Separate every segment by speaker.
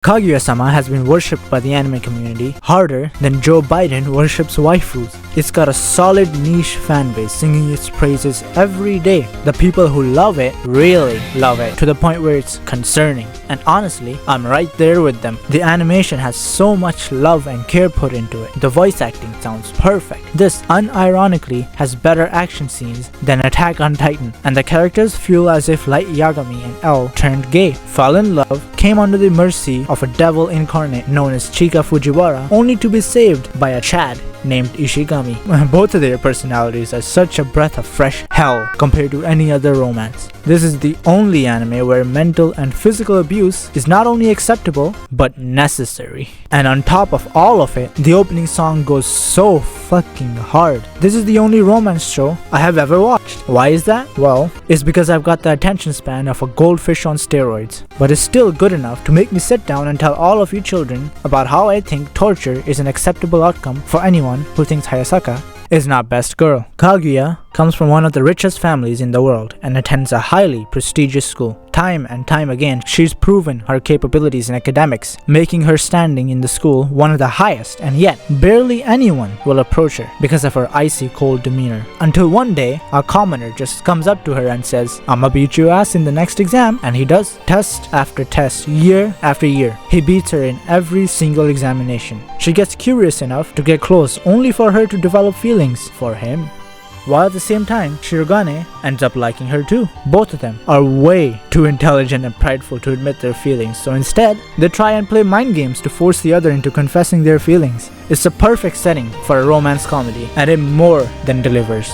Speaker 1: Kaguya-sama has been worshipped by the anime community harder than Joe Biden worships waifus. It's got a solid niche fanbase singing its praises every day. The people who love it really love it, to the point where it's concerning. And honestly, I'm right there with them. The animation has so much love and care put into it. The voice acting sounds perfect. This, unironically, has better action scenes than Attack on Titan. And the characters feel as if Light Yagami and L turned gay, fell in love, came under the mercy of a devil incarnate known as Chika Fujiwara, only to be saved by a Chad named Ishigami. Both of their personalities are such a breath of fresh hell compared to any other romance. This is the only anime where mental and physical abuse is not only acceptable, but necessary. And on top of all of it, the opening song goes so fucking hard. This is the only romance show I have ever watched. Why is that? Well, it's because I've got the attention span of a goldfish on steroids. But it's still good enough to make me sit down and tell all of you children about how I think torture is an acceptable outcome for anyone who thinks Hayasaka is not best girl. Kaguya comes from one of the richest families in the world and attends a highly prestigious school. Time and time again, she's proven her capabilities in academics, making her standing in the school one of the highest, and yet barely anyone will approach her because of her icy cold demeanor. Until one day, a commoner just comes up to her and says, "I'ma beat your ass in the next exam," and he does. Test after test, year after year, he beats her in every single examination. She gets curious enough to get close, only for her to develop feelings for him. While at the same time, Shirogane ends up liking her too. Both of them are way too intelligent and prideful to admit their feelings, so instead, they try and play mind games to force the other into confessing their feelings. It's a perfect setting for a romance comedy, and it more than delivers.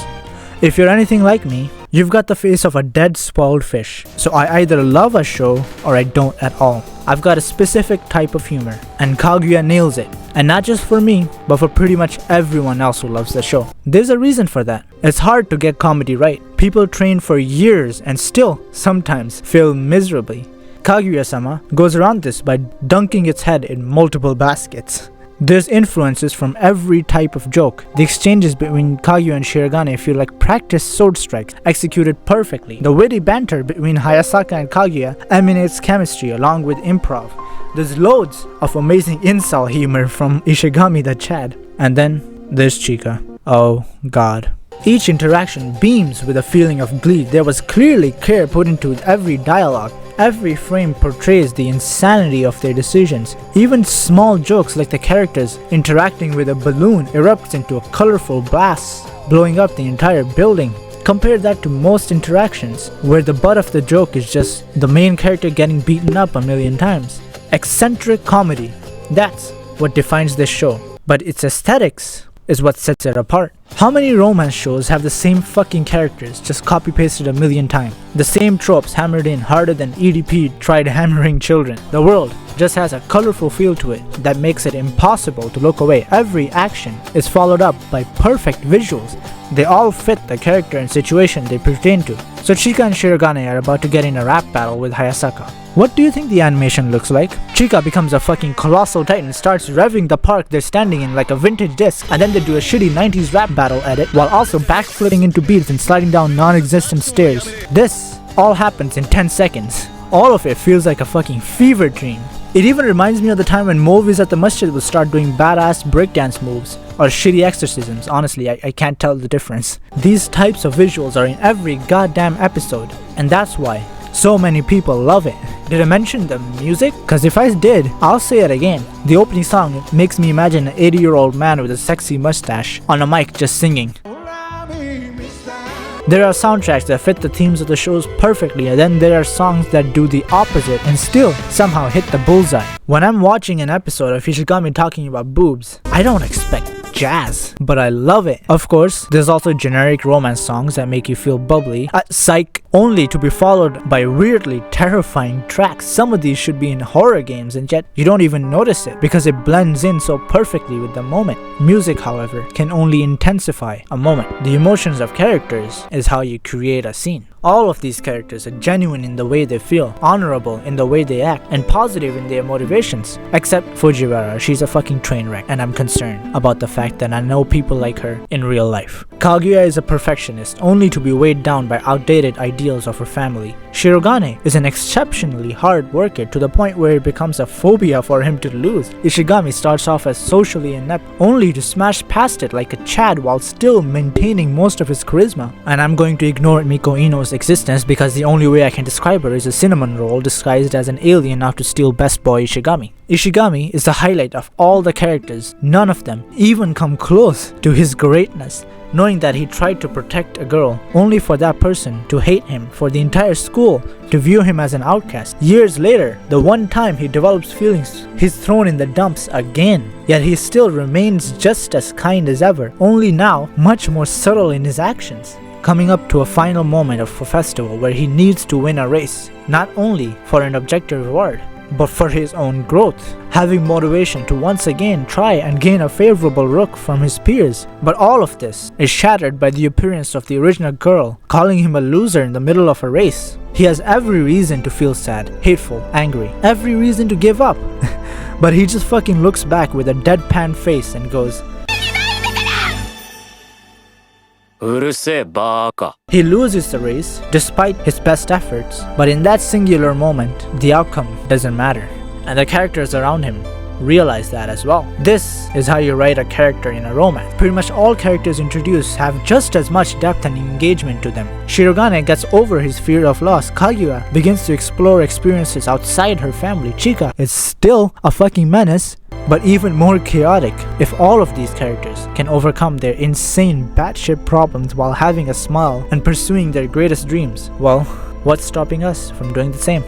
Speaker 1: If you're anything like me, you've got the face of a dead spoiled fish, so I either love a show or I don't at all. I've got a specific type of humor, and Kaguya nails it. And not just for me, but for pretty much everyone else who loves the show. There's a reason for that. It's hard to get comedy right. People train for years and still, sometimes, fail miserably. Kaguya-sama goes around this by dunking its head in multiple baskets. There's influences from every type of joke. The exchanges between Kaguya and Shirogane feel like practiced sword strikes, executed perfectly. The witty banter between Hayasaka and Kaguya emanates chemistry along with improv. There's loads of amazing incel humor from Ishigami the Chad. And then there's Chika. Oh god. Each interaction beams with a feeling of glee. There was clearly care put into every dialogue. Every frame portrays the insanity of their decisions. Even small jokes like the characters interacting with a balloon erupts into a colorful blast, blowing up the entire building. Compare that to most interactions, where the butt of the joke is just the main character getting beaten up a million times. Eccentric comedy. That's what defines this show. But its aesthetics is what sets it apart. How many romance shows have the same fucking characters, just copy-pasted a million times? The same tropes hammered in harder than EDP tried hammering children. The world just has a colorful feel to it that makes it impossible to look away. Every action is followed up by perfect visuals. They all fit the character and situation they pertain to. So Chika and Shirogane are about to get in a rap battle with Hayasaka. What do you think the animation looks like? Chika becomes a fucking colossal titan, starts revving the park they're standing in like a vintage disc, and then they do a shitty 90s rap battle edit while also backflipping into beats and sliding down non-existent stairs. This all happens in 10 seconds. All of it feels like a fucking fever dream. It even reminds me of the time when movies at the masjid would start doing badass breakdance moves or shitty exorcisms. Honestly, I can't tell the difference. These types of visuals are in every goddamn episode, and that's why so many people love it. Did I mention the music? Cause if I did, I'll say it again. The opening song makes me imagine an 80-year-old man with a sexy mustache on a mic just singing. There are soundtracks that fit the themes of the shows perfectly, and then there are songs that do the opposite and still somehow hit the bullseye. When I'm watching an episode of Ishigami talking about boobs, I don't expect jazz, but I love it. Of course, there's also generic romance songs that make you feel bubbly, psych, only to be followed by weirdly terrifying tracks. Some of these should be in horror games, and yet you don't even notice it because it blends in so perfectly with the moment. Music, however, can only intensify a moment. The emotions of characters is how you create a scene. All of these characters are genuine in the way they feel, honorable in the way they act, and positive in their motivations. Except Fujiwara, she's a fucking train wreck, and I'm concerned about the fact fact that I know people like her in real life. Kaguya is a perfectionist, only to be weighed down by outdated ideals of her family. Shirogane is an exceptionally hard worker to the point where it becomes a phobia for him to lose. Ishigami starts off as socially inept, only to smash past it like a Chad while still maintaining most of his charisma. And I'm going to ignore Miko Ino's existence because the only way I can describe her is a cinnamon roll disguised as an alien out to steal best boy Ishigami. Ishigami is the highlight of all the characters. None of them even come close to his greatness. Knowing that he tried to protect a girl only for that person to hate him, for the entire school to view him as an outcast. Years later, the one time he develops feelings, he's thrown in the dumps again. Yet he still remains just as kind as ever, only now much more subtle in his actions. Coming up to a final moment of a festival where he needs to win a race, not only for an objective reward, but for his own growth, having motivation to once again try and gain a favorable look from his peers. But all of this is shattered by the appearance of the original girl, calling him a loser in the middle of a race. He has every reason to feel sad, hateful, angry, every reason to give up. But he just fucking looks back with a deadpan face and goes, he loses the race despite his best efforts, but in that singular moment, the outcome doesn't matter. And the characters around him realize that as well. This is how you write a character in a romance. Pretty much all characters introduced have just as much depth and engagement to them. Shirogane gets over his fear of loss. Kaguya begins to explore experiences outside her family. Chika is still a fucking menace, but even more chaotic. If all of these characters can overcome their insane batshit problems while having a smile and pursuing their greatest dreams, well, what's stopping us from doing the same?